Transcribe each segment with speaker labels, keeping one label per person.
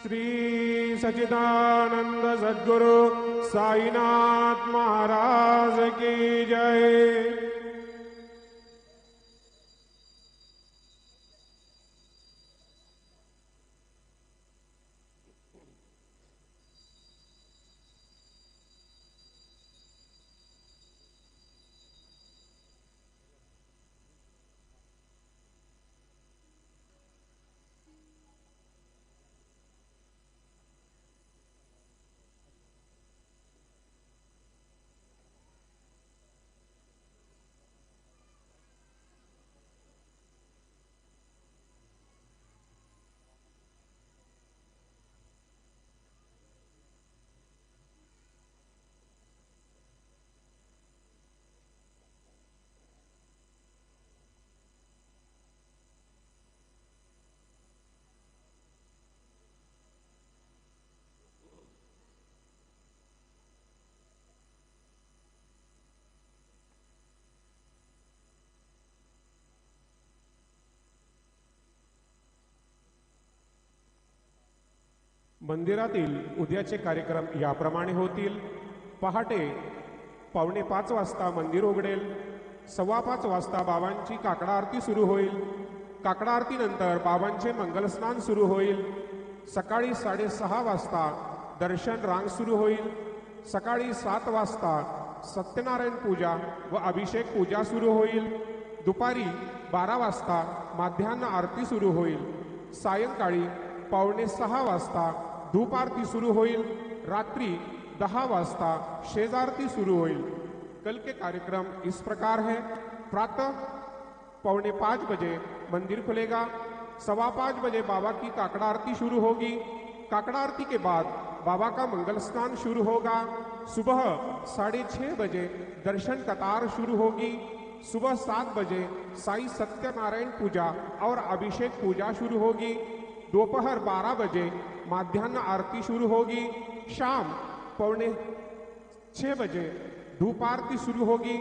Speaker 1: श्री सच्चिदानंद सद्गुरु साईनाथ महाराज की जय। मंदिरातील उद्याचे कार्यक्रम याप्रमाणे होतील। पहाटे 4:45 वाजता मंदिर उघडेल। 5:15 वाजता बाबांची काकडा आरती सुरू होईल। काकडा आरतीनंतर बाबांचे मंगलस्नान सुरू होईल। सकाळी 6:30 वाजता दर्शन रांग सुरू होईल। सकाळी 7 वाजता सत्यनारायण पूजा व अभिषेक पूजा सुरू होईल। दुपारी 12 वाजता माध्यान्ह आरती सुरू होईल। सायंकाळी 5:45 वाजता धूप आरती सुरू होईल। रात्रि 10 वाजता शेजारती शुरू होईल। कल के कार्यक्रम इस प्रकार है। प्रातः 4:45 बजे मंदिर खुलेगा। 5:15 बजे बाबा की काकड़ा आरती शुरू होगी। काकड़ा आरती के बाद बाबा का मंगल स्नान शुरू होगा। सुबह 6:30 बजे दर्शन कतार शुरू होगी। सुबह 7 बजे साई सत्यनारायण पूजा और अभिषेक पूजा शुरू होगी। दोपहर 12 बजे माध्यान्ह आरती शुरू होगी। शाम 5:45 बजे धूप आरती शुरू होगी।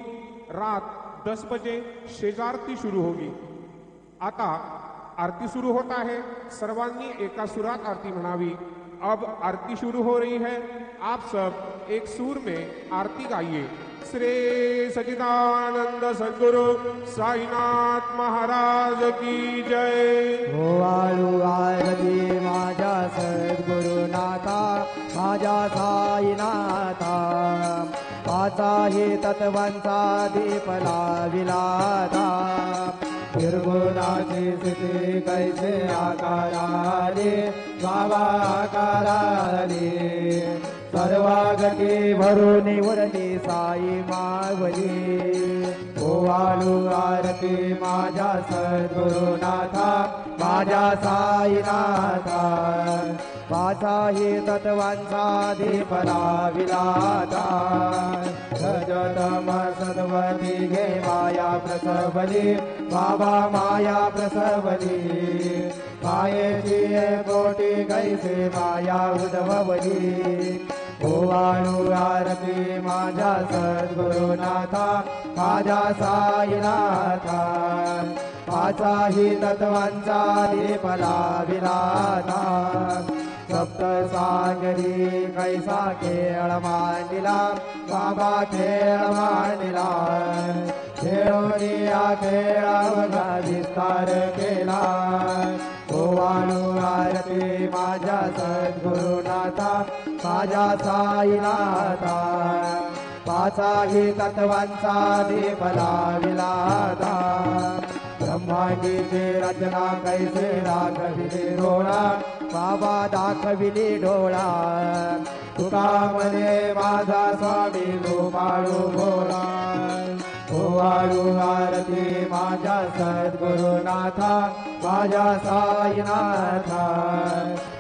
Speaker 1: रात 10 बजे शेजारती शुरू होगी। आता आरती शुरू होता है। सर्वांनी एका सुरात आरती म्हणावी। अब आरती शुरू हो रही है। आप सब एक सुर में आरती गाइए। श्री सच्चिदानंद सद्गुरु साईनाथ महाराज की जय।
Speaker 2: वाळू आरती माझ्या सद्गुरुनाथा माझ्या साईनाथा। पाचाही तत्वांचा दीप लाविलाता। निर्गुणाची स्थिती कैसे आकाराने बाबा आकाराने। सर्वागती भरून उरली साई मावली। ओवाळू आरती माझ्या सद्गुरुनाथा माझ्या साईनाथा। पाचाही तत्वांचा दीप लाविलाता। रजतम सद्वती घे माया प्रसवली बाबा माया प्रसवली। मायेची कोटी कैसे माया उद्भवली। ओवाळू आरती माझ्या सद्गुरुनाथा माझ्या साईनाथा। पाचाही तत्वांचा दीप लाविलाता। सप्त सागरी कैसा खेळ मांडिला बाबा खेळ मांडिला। खेळोनिया खेळावगा विस्तार केला। ओवाळू आरती माझ्या सद्गुरुनाथा माझ्या साईनाथा। पाचाही तत्वांचा दीप लाविलाता। ब्रह्मांडीची रचना कैसे दाखविली डोळा बाबा दाखविली डोळा। तुकामध्ये माझा स्वामी गोपाळू भोळा। ओवाळू आरती माझ्या सद्गुरुनाथा माझ्या साईनाथा।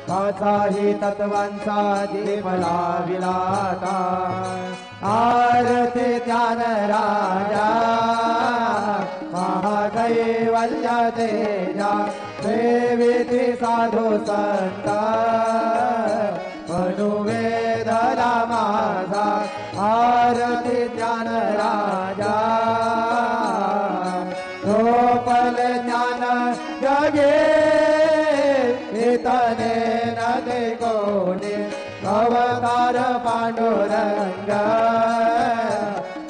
Speaker 2: पाचाही तत्वांचा दीप लाविलाता। आरती ज्ञान राजा महादैवल्य तेजा। सेविती साधू संत मनुवेदना माझा। आरती ज्ञान राजा सोपल ज्ञान जगे इतने न पांडुरंग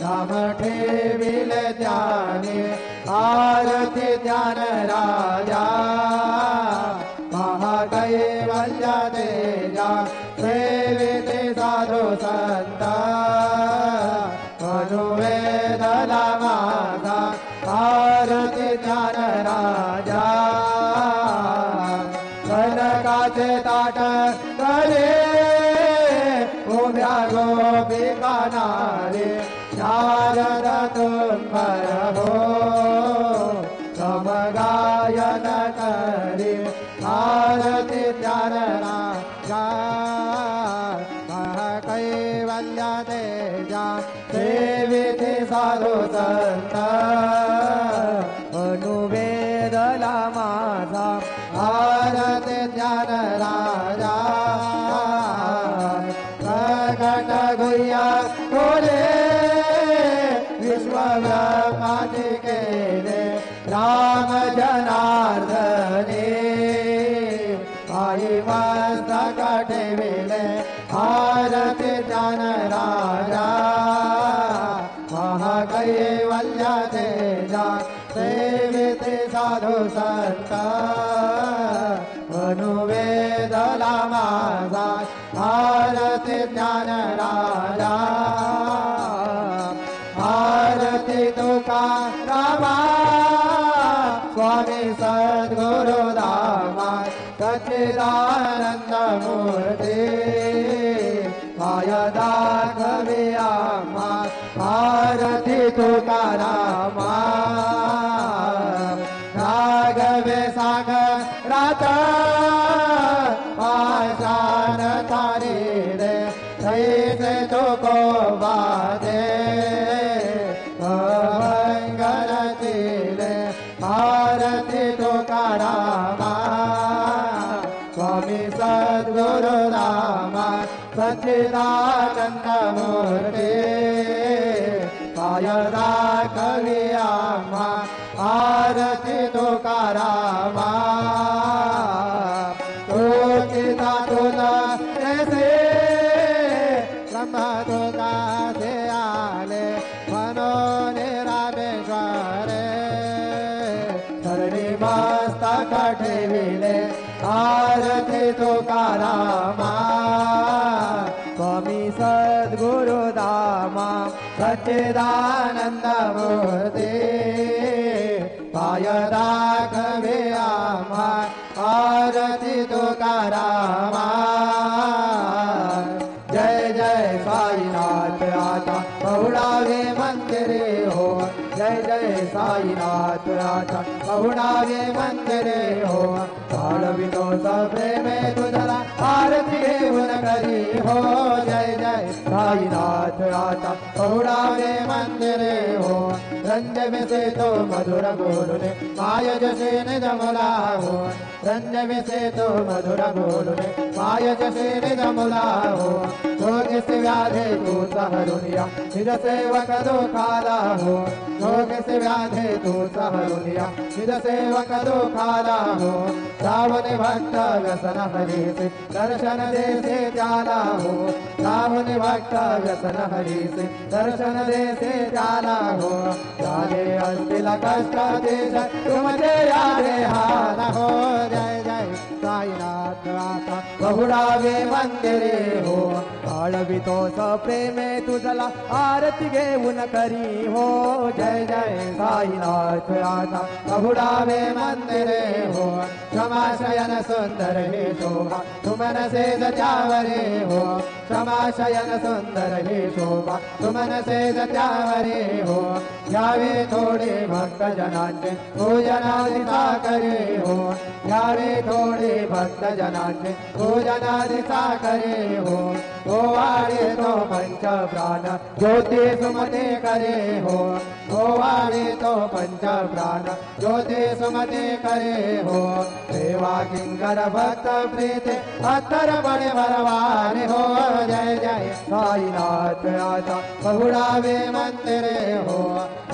Speaker 2: नाम ठेविले त्याने आरती ज्ञान राजा महाकैवल्य तेजा सेविते साधू संत मनुवेदला माझा आरती ज्ञान राजा कनकाचे ताट करे उभ्या गोपिका नारे शारद तुम्हार हो समगायन करे आरती ज्ञान राजा कैवल्य तेजा सेविते साधू संत अनुवेदला माझा आरती ज्ञान राजा प्रकट गुह्य तुले विश्वब्रह्मादि केले राम जनार्दने आई मस्तक ठेविले आरती ज्ञान राजा महाकैवल्य तेजा सेविते साधू संत अनुवेदला माझा आरती ज्ञान राजा आरती तुकारामा स्वामी सद्गुरु दामा सच्चिदानंद मूर्ती माया दाखवे आम्हा आरती तुकारामा राघवे सागरात आशान तारी रे तैसे तुको वादे मंगलतीले आरती तुकारामा स्वामी सद्गुरु रामा सच्चिदानंद मूर्ती पाय राखवी आम्हा आरती तुकारामा तुकिता तुला ऐसे ब्रह्म तुका से आले मनोने रामेश्वरे धरणी मस्तक ठेविले आरती तुकारामा स्वामी सद्गुरु दामा सच्चिदानंद मूर्ती पाय राघवे आम्हा आरती तुकारामा जय जय साईनाथ आता पहुडावे मंदिरे हो जय जय साईनाथ आता पहुडावे मंदिरे हो ताळवितो प्रेमे तुझला आरती घेऊन करी हो जय जय साईनाथ आता पहुडावे मंदिरे हो रंजवे से तो मधुर बोलुने माय जसे निज मुला हो रंजवे से तो मधुर बोलुने माय जसे निज मुला हो जोग से व्याधे तू सहरुनिया निज सेवक दुखाला हो जोग से व्याधे तू सहरुनिया निज सेवक दुखाला हो सावने भक्त व्यसन हरी से दर्शन दे से जाला हो सावने भक्त व्यसन हरी से दर्शन दे से जाला हो जाने अस्तिल कष्ट देश तुमचे यादे हान हो जय जय साईनाथ आता बहुडावे मंदिरे हो आळवितो प्रेमे तुझला आरती घेऊन करी हो जय जय साईनाथ आता बहुडावे मंदिरे हो क्षमाशयन सुंदर हे शोभा तुमन से जचावरे हो क्षमाशयन सुंदर हे शोभा तुमन से जचावरे हो यावे थोडे भक्त जनांचे पूजनादिता करे हो यावे थोडे भक्त जनांचे पूजनादिता करे हो तो वाडे तो पंच प्राण ज्योती सुमते करे हो तो वाडे तो पंच प्राण ज्योती सुमते करे हो सेवा किंकर भक्त प्रीते अत्तर बड़े भरवाने हो जय जय साईनाथ आता बहुडावे मंदिरे हो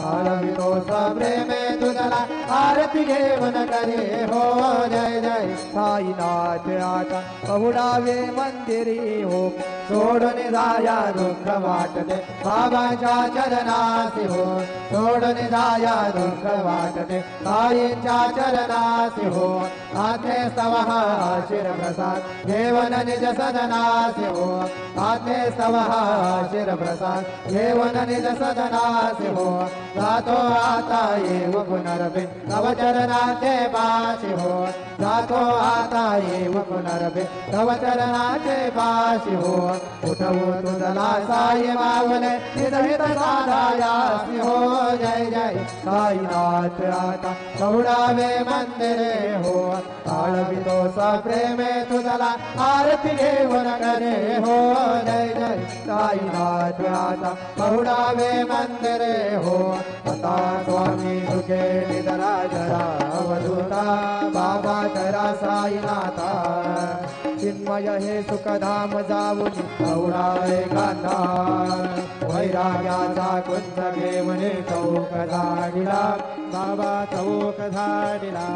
Speaker 2: आळवितो प्रेमे तुझला आरती घेऊन करे हो जय जय साईनाथ आता बहुडावे मंदिरे हो सोडून जाया दुःख वाटते बाबांच्या चरणासी हो सोडून जाया दुःख वाटते साईंच्या चरणासी हो आत्मे स्तवः शिरप्रसाद घेऊन निज सदनासी हो आत्मे स्तवः शिरप्रसाद घेऊन निज सदनासी हो जातो आता येव पुनरपे तव चरणाचे पाशी हो जातो आता येव पुनरपे तव चरणाचे पाशी हो उठवू तुझला साई मावले निजहित साधायासी हो जय जय साईनाथ आता कवडावे मंदिरे हो ताळवितो सप्रेमे तुझला आरती घेऊन करे हो जय जय साईनाथ आता कवडावे मंदिरे हो आता स्वामी सुखे निधरा जरा अवधूता बाबा करा साईनाथा चिन्मय हे सुखधाम जाऊन कवडावे कांदा वैराग्याचा कुंज घेऊन चौक झाडिला बाबा चौक झाडिला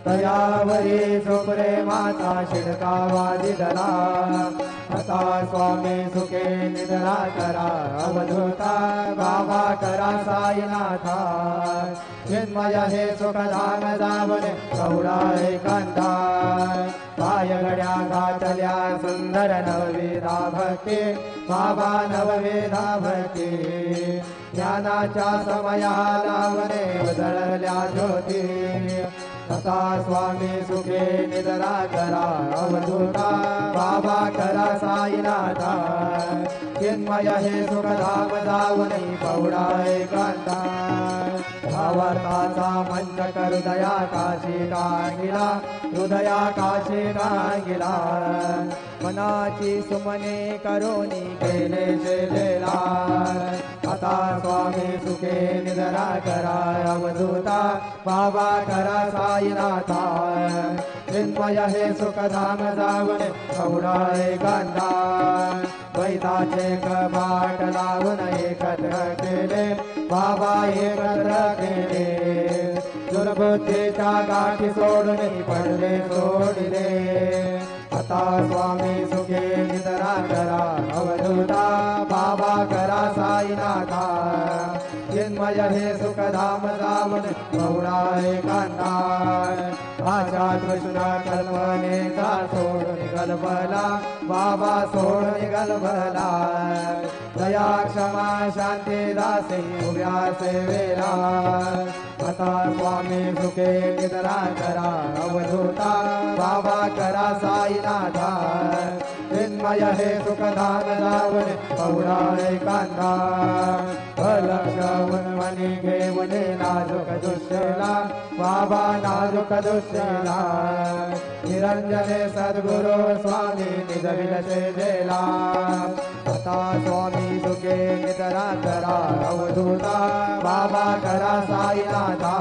Speaker 2: तयावरी सुप्रेमाचा शिडकावा दिदला आता स्वामी सुखे निधरा करा अवधूता बाबा करा साईनाथा चिन्मय हे सुखधाम जाऊन कवडावे कांदा पायगड्या घातल्या सुंदर नवविधा भक्ती बाबा नवविधा भक्ती ज्ञानाच्या समयाला वने उजळल्या ज्योती तथा स्वामी सुखे निधरा करा अवधूता बाबा करा साईनाथा चिन्मय हे सुखधाम जाऊन पौडाय कांता भावार्थाचा मंच हृदया काशी टांगिला हृदया काशी टांगिला मनाची सुमने करोनी केले शेलेला आता स्वामी सुखे निधरा करा अवधूता बाबा करा साईनाथा चिन्मय हे सुखधाम जाऊन कवडाळे कांदा वैताचे कपाट लावून एकत्र केले बाबा एकत्र केले दुर्बुद्धीच्या गाठी सोडून पडले सोडिले आता स्वामी सुखे निधरा करा अवधूता बाबा करा साईनाथा चिन्मय हे सुखधाम जाऊन कवडाळे कांदा आशा कृष्ण कल्पनेचा सोडून गलबला बाबा सोडून गलबला दया क्षमा शांती दासे उभ्या सेवेला आता स्वामी सुखे निधरा करा अवधूता बाबा करा साईनाथा चिन्मय हे सुखधाम जाऊन कवडाळे कांदा अलक्षवून मनी घेऊन नाजूक दुष्यला बाबा नाजूक दुष्यला निरंजने सद्गुरु स्वामी निज विलसे देला आता स्वामी सुखे निधरा करा अवधूता बाबा करा साईनाथा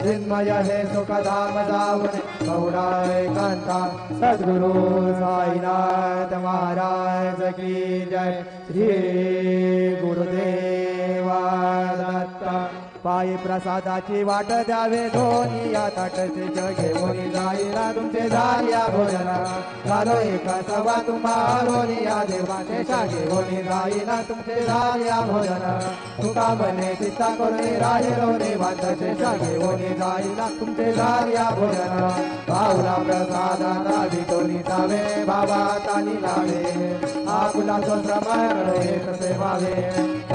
Speaker 2: चिन्मय हे सुखधाम जाऊन कवडाळे कांता सद्गुरु साईनाथ महाराज की जय श्री गुरुदेवा दत्त पायी प्रसादाची वाट द्यावे दोन्ही या ताटचे घेऊन जाईला तुमचे झाल्या भोजना झालो एका सभा तुम्हा या देवाचे घेऊन जाईला तुमचे झाल्या भोजना तुका बने चित्ता करून राहिलो देवाचे घेऊन जाईला तुमचे झाल्या भोजना पावला प्रसादा विटोनी जावे बाबा ताली लावे आकुला समर्पणे कसे व्हावे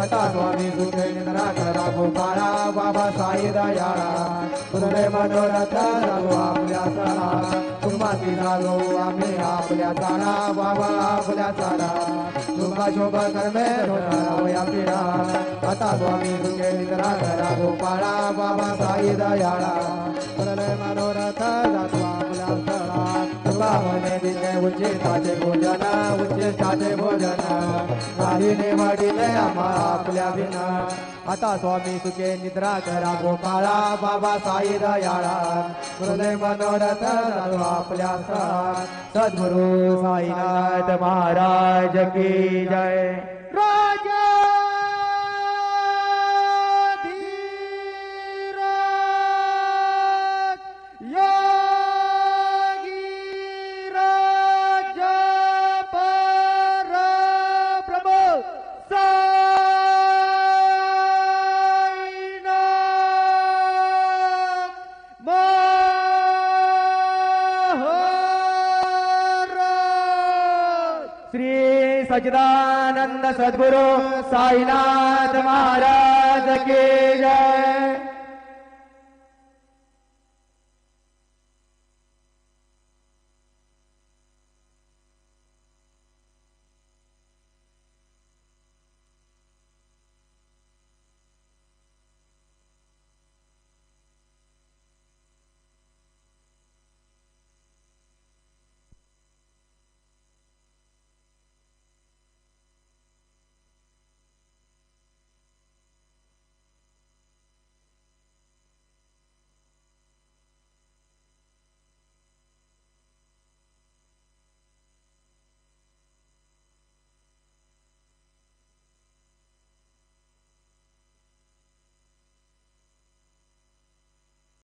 Speaker 2: आता स्वामी सुखे निधरा करा गोपाळा बाबा साई दयाळा तुझे मनोरथ जागो आपल्या सणा तुम्हाची जागो आम्ही आपल्या चाळा बाबा आपल्या चाळा शुभ शुभ कर्मे होया पिढा आता स्वामी सुखे निधरा करा गोपाळा बाबा साई दयाळा तुझे मनोरथ जागो आपल्या सणा तुला मने दिले उच्चिष्टाचे भोजन उच्चिष्टाचे भोजन काही निवडिले आम्हा आपल्या विना आता स्वामी सुखे निद्रा करा गोपाळा बाबा साई दयाळा हृदय मनोरथ चालू आपल्या सद्गुरु साईनाथ महाराज की जय राजा योगी राजा श्री सच्चिदानंद सद्गुरु साईनाथ महाराज की जय।